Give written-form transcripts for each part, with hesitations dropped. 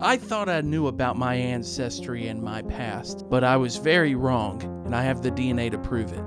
I thought I knew about my ancestry and my past, but I was very wrong, and I have the DNA to prove it.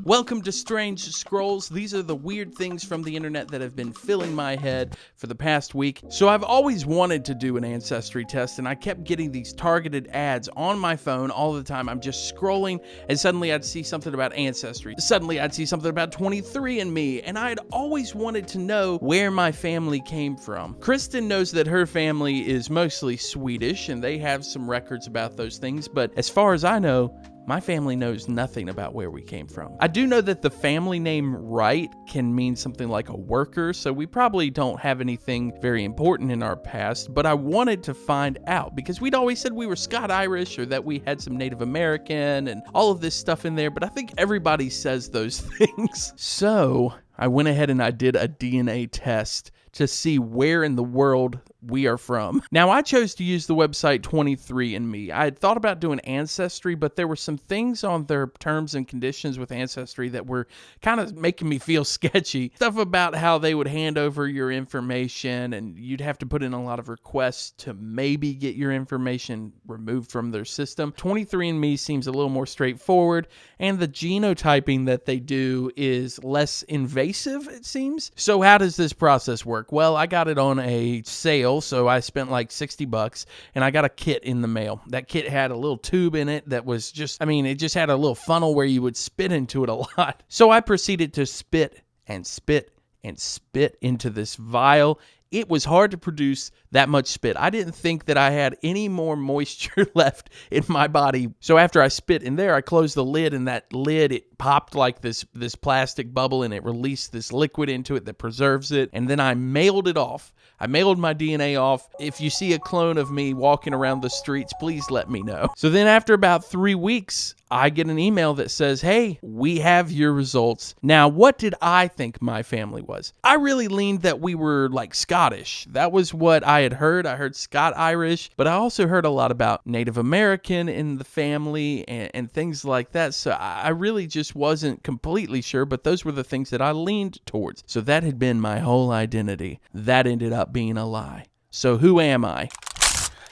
Welcome to Strange Scrolls. These are the weird things from the internet that have been filling my head for the past week. So I've always wanted to do an ancestry test, and I kept getting these targeted ads on my phone all the time. I'm just scrolling, and suddenly I'd see something about ancestry. Suddenly I'd see something about 23andMe, and I'd always wanted to know where my family came from. Kristen knows that her family is mostly Swedish, and they have some records about those things, but as far as I know, my family knows nothing about where we came from. I do know that the family name Wright can mean something like a worker, so we probably don't have anything very important in our past, but I wanted to find out because we'd always said we were Scot-Irish or that we had some Native American and all of this stuff in there, but I think everybody says those things. So I went ahead and I did a DNA test to see where in the world we are from. Now, I chose to use the website 23andMe. I had thought about doing Ancestry, but there were some things on their terms and conditions with Ancestry that were kind of making me feel sketchy. Stuff about how they would hand over your information and you'd have to put in a lot of requests to maybe get your information removed from their system. 23andMe seems a little more straightforward, and the genotyping that they do is less invasive, it seems. So how does this process work? Well, I got it on a sale, so I spent like $60, and I got a kit in the mail. That kit had a little tube in it that was just, it just had a little funnel where you would spit into it a lot. So I proceeded to spit and spit and spit into this vial. It was hard to produce that much spit. I didn't think that I had any more moisture left in my body. So after I spit in there, I closed the lid, and that lid, it popped like this plastic bubble, and it released this liquid into it that preserves it. And then I mailed it off. I mailed my DNA off. If you see a clone of me walking around the streets, please let me know. So then after about 3 weeks, I get an email that says, hey, we have your results. Now, what did I think my family was? I really leaned that we were like Scottish. That was what I had heard. I heard Scot-Irish, but I also heard a lot about Native American in the family and things like that. So I really just wasn't completely sure, but those were the things that I leaned towards. So that had been my whole identity. That ended up being a lie. So who am I?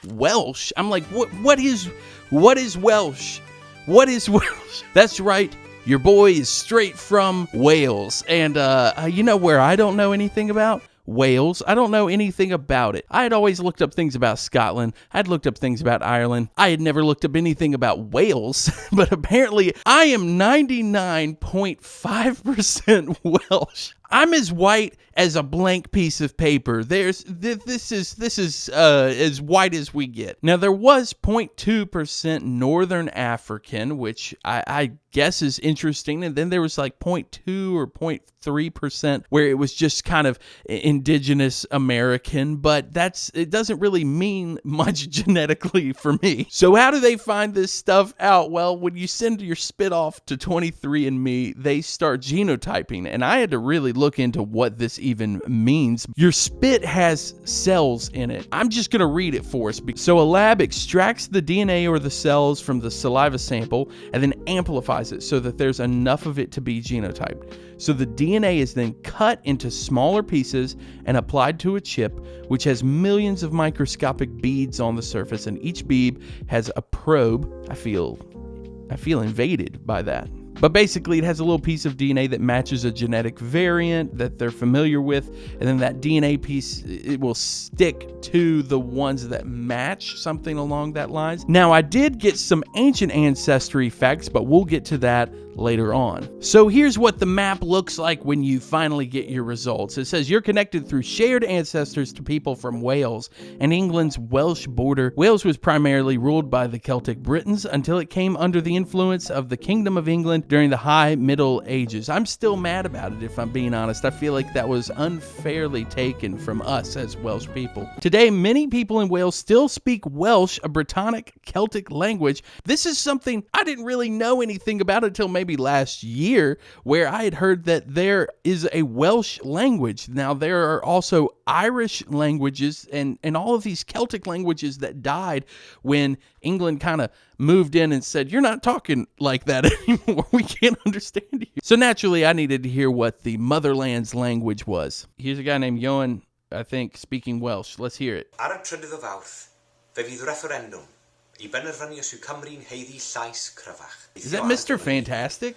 Welsh? I'm like, what is Welsh? What is Welsh? That's right. Your boy is straight from Wales. And you know where I don't know anything about? Wales. I don't know anything about it. I had always looked up things about Scotland. I'd looked up things about Ireland. I had never looked up anything about Wales, but apparently I am 99.5% Welsh. I'm as white as a blank piece of paper. This is as white as we get. Now, there was 0.2% Northern African, which I guess is interesting. And then there was like 0.2 or 0.3% where it was just kind of indigenous American, but it doesn't really mean much genetically for me. So how do they find this stuff out? Well, when you send your spit off to 23andMe, they start genotyping, and I had to really look into what this even means. Your spit has cells in it. I'm just going to read it for us. So a lab extracts the DNA or the cells from the saliva sample and then amplifies it so that there's enough of it to be genotyped. So the DNA is then cut into smaller pieces and applied to a chip, which has millions of microscopic beads on the surface, and each bead has a probe. I feel invaded by that. But basically, it has a little piece of DNA that matches a genetic variant that they're familiar with, and then that DNA piece, it will stick to the ones that match, something along that lines. Now, I did get some ancient ancestry facts, but we'll get to that later on. So here's what the map looks like when you finally get your results. It says you're connected through shared ancestors to people from Wales and England's Welsh border. Wales was primarily ruled by the Celtic Britons until it came under the influence of the Kingdom of England during the High Middle Ages. I'm still mad about it, if I'm being honest. I feel like that was unfairly taken from us as Welsh people. Today, many people in Wales still speak Welsh, a Brittonic Celtic language. This is something I didn't really know anything about until maybe maybe last year where I had heard that there is a Welsh language. Now, there are also Irish languages and all of these Celtic languages that died when England kind of moved in and said, you're not talking like that anymore. We can't understand you. So naturally, I needed to hear what the motherland's language was. Here's a guy named Johan, I think, speaking Welsh. Let's hear it. Ar y trydydd o Fawrth, fe fydd referendum I benderfynu os yw Cymru'n heiddi llais cryfach. Is that Mr. Fantastic?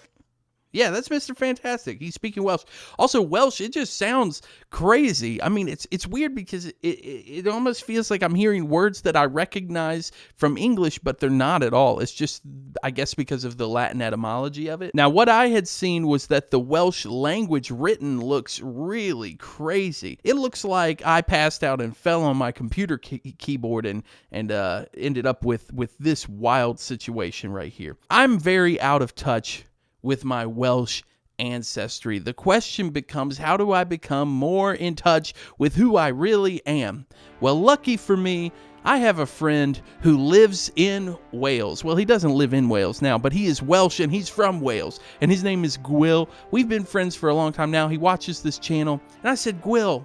Yeah, that's Mr. Fantastic. He's speaking Welsh. Also, Welsh, it just sounds crazy. I mean, it's weird because it almost feels like I'm hearing words that I recognize from English, but they're not at all. It's just, I guess, because of the Latin etymology of it. Now, what I had seen was that the Welsh language written looks really crazy. It looks like I passed out and fell on my computer keyboard and ended up with this wild situation right here. I'm very out of touch with my Welsh ancestry. The question becomes, how do I become more in touch with who I really am? Well, lucky for me, I have a friend who lives in Wales. Well, he doesn't live in Wales now, but he is Welsh and he's from Wales. And his name is Gwyl. We've been friends for a long time now. He watches this channel. And I said, Gwyl,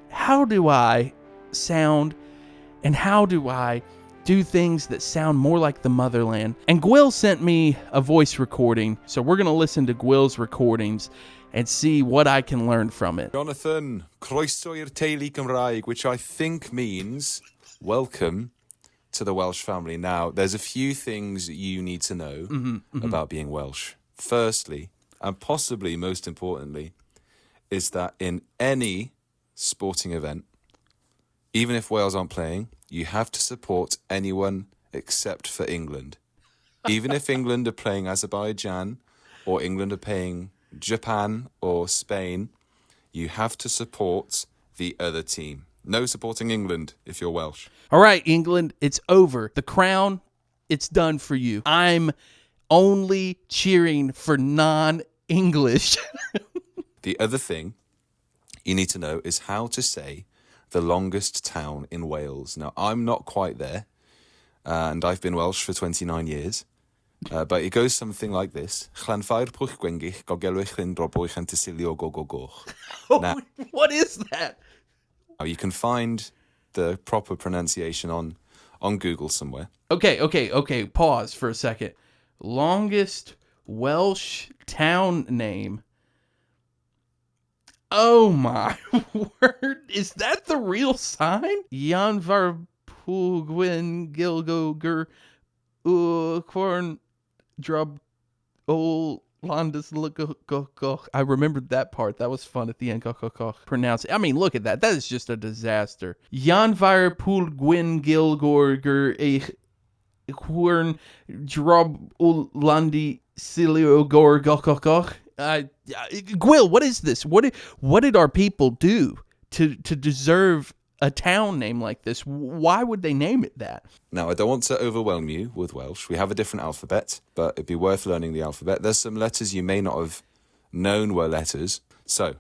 how do I sound and how do I do things that sound more like the motherland? And Gwyl sent me a voice recording, so we're going to listen to Gwyl's recordings and see what I can learn from it. Jonathan, croeso i'r teulu Gymraeg, which I think means welcome to the Welsh family. Now, there's a few things you need to know about being Welsh. Firstly, and possibly most importantly, is that in any sporting event, even if Wales aren't playing, you have to support anyone except for England. Even if England are playing Azerbaijan or England are playing Japan or Spain, you have to support the other team. No supporting England if you're Welsh. All right, England, it's over. The crown, it's done for you. I'm only cheering for non-English. The other thing you need to know is how to say the longest town in Wales. Now, I'm not quite there, and I've been Welsh for 29 years, but it goes something like this. Now, what is that? you can find the proper pronunciation on Google somewhere. Okay. Pause for a second. Longest Welsh town name. Oh my word. Is that the real sign? Jan var Pugwin Gilgoger Corn Drub Ol Landis Look. I remembered that part. That was fun at the end. Pronounce it. I mean, look at that. That is just a disaster. Jan var Pugwin Gilgorger Corn Drub Ol Landi Siliogor Gokokoch. Gwyl, what is this? What did our people do to deserve a town name like this? Why would they name it that? Now, I don't want to overwhelm you with Welsh. We have a different alphabet, but it'd be worth learning the alphabet. There's some letters you may not have known were letters. So,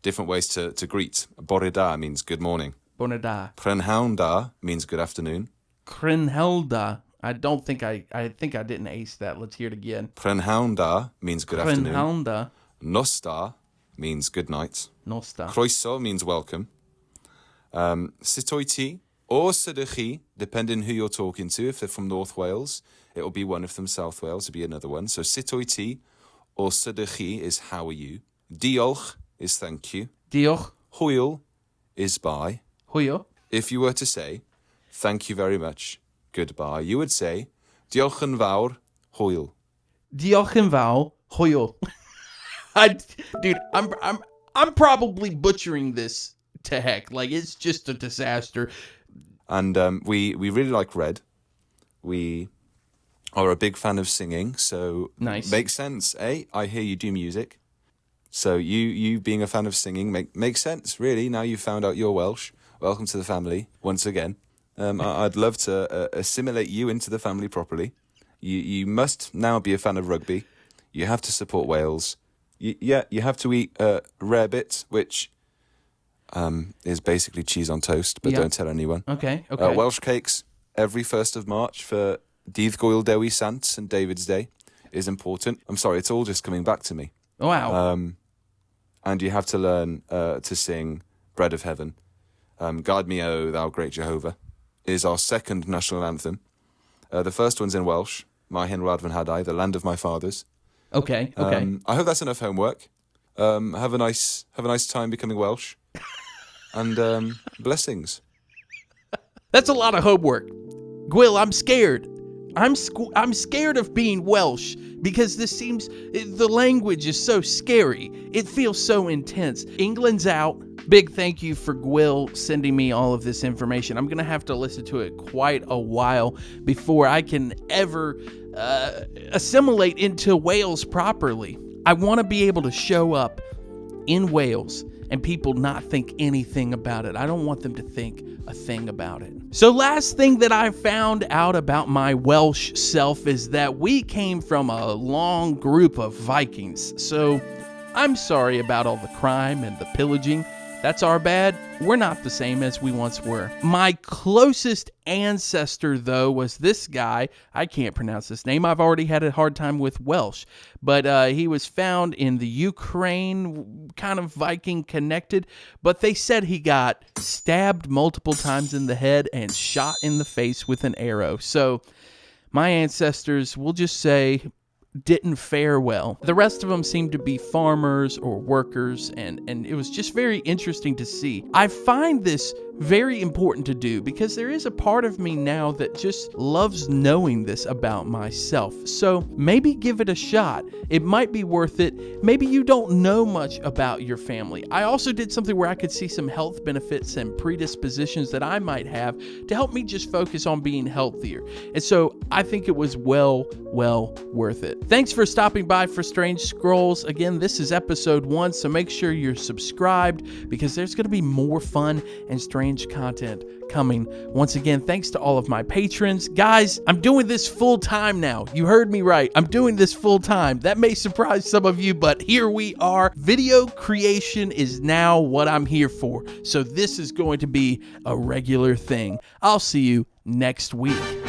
different ways to greet. Bore da means good morning. Bore da. Prynhawn da means good afternoon. Crynhelda. I think I didn't ace that. Let's hear it again. Prynhawn da means good afternoon. Prynhawn. Nos da means good night. Nos da. Croeso means welcome. Sut wyt ti? Or sydych chi, depending who you're talking to. If they're from North Wales, it'll be one of them. South Wales will be another one. So sut wyt ti or sydych chi is how are you. Diolch is thank you. Diolch. Hwyl is bye. Hwyl. If you were to say thank you very much, goodbye, you would say diolch yn fawr, hwyl. Diolch yn fawr, hwyl. Dude, I'm probably butchering this to heck. Like, it's just a disaster. And we really like Red. We are a big fan of singing, so nice. Makes sense, eh? I hear you do music. So you being a fan of singing makes sense, really. Now you've found out you're Welsh. Welcome to the family once again. I'd love to assimilate you into the family properly. You must now be a fan of rugby. You have to support Wales. You have to eat rarebit, which is basically cheese on toast, but don't tell anyone. Okay. Welsh cakes every 1st of March for Dydd Gwyl Dewi Sant and David's Day. is important. I'm sorry, it's all just coming back to me. Wow. And you have to learn to sing Bread of Heaven. Guide Me, O Thou Great Jehovah is our second national anthem. The first one's in Welsh, My Hen Radvan Hadai, the land of my fathers. Okay. I hope that's enough homework. Have a nice time becoming Welsh. And blessings. That's a lot of homework. Gwyl, I'm scared. I'm scared of being Welsh because the language is so scary. It feels so intense. England's out. Big thank you for Gwyl sending me all of this information. I'm going to have to listen to it quite a while before I can ever assimilate into Wales properly. I want to be able to show up in Wales and people not think anything about it. I don't want them to think a thing about it. So last thing that I found out about my Welsh self is that we came from a long group of Vikings. So I'm sorry about all the crime and the pillaging. That's our bad. We're not the same as we once were. My closest ancestor, though, was this guy. I can't pronounce his name. I've already had a hard time with Welsh. But he was found in the Ukraine, kind of Viking connected. But they said he got stabbed multiple times in the head and shot in the face with an arrow. So my ancestors, we'll just say, didn't fare well. The rest of them seemed to be farmers or workers, and it was just very interesting to see. I find this very important to do because there is a part of me now that just loves knowing this about myself. So maybe give it a shot. It might be worth it. Maybe you don't know much about your family. I also did something where I could see some health benefits and predispositions that I might have to help me just focus on being healthier. And so I think it was well worth it. Thanks for stopping by for Strange Scrolls. Again, this is episode 1, so make sure you're subscribed because there's going to be more fun and strange content coming. Once again, thanks to all of my patrons. Guys, I'm doing this full time now. You heard me right. I'm doing this full time. That may surprise some of you, but here we are. Video creation is now what I'm here for. So this is going to be a regular thing. I'll see you next week.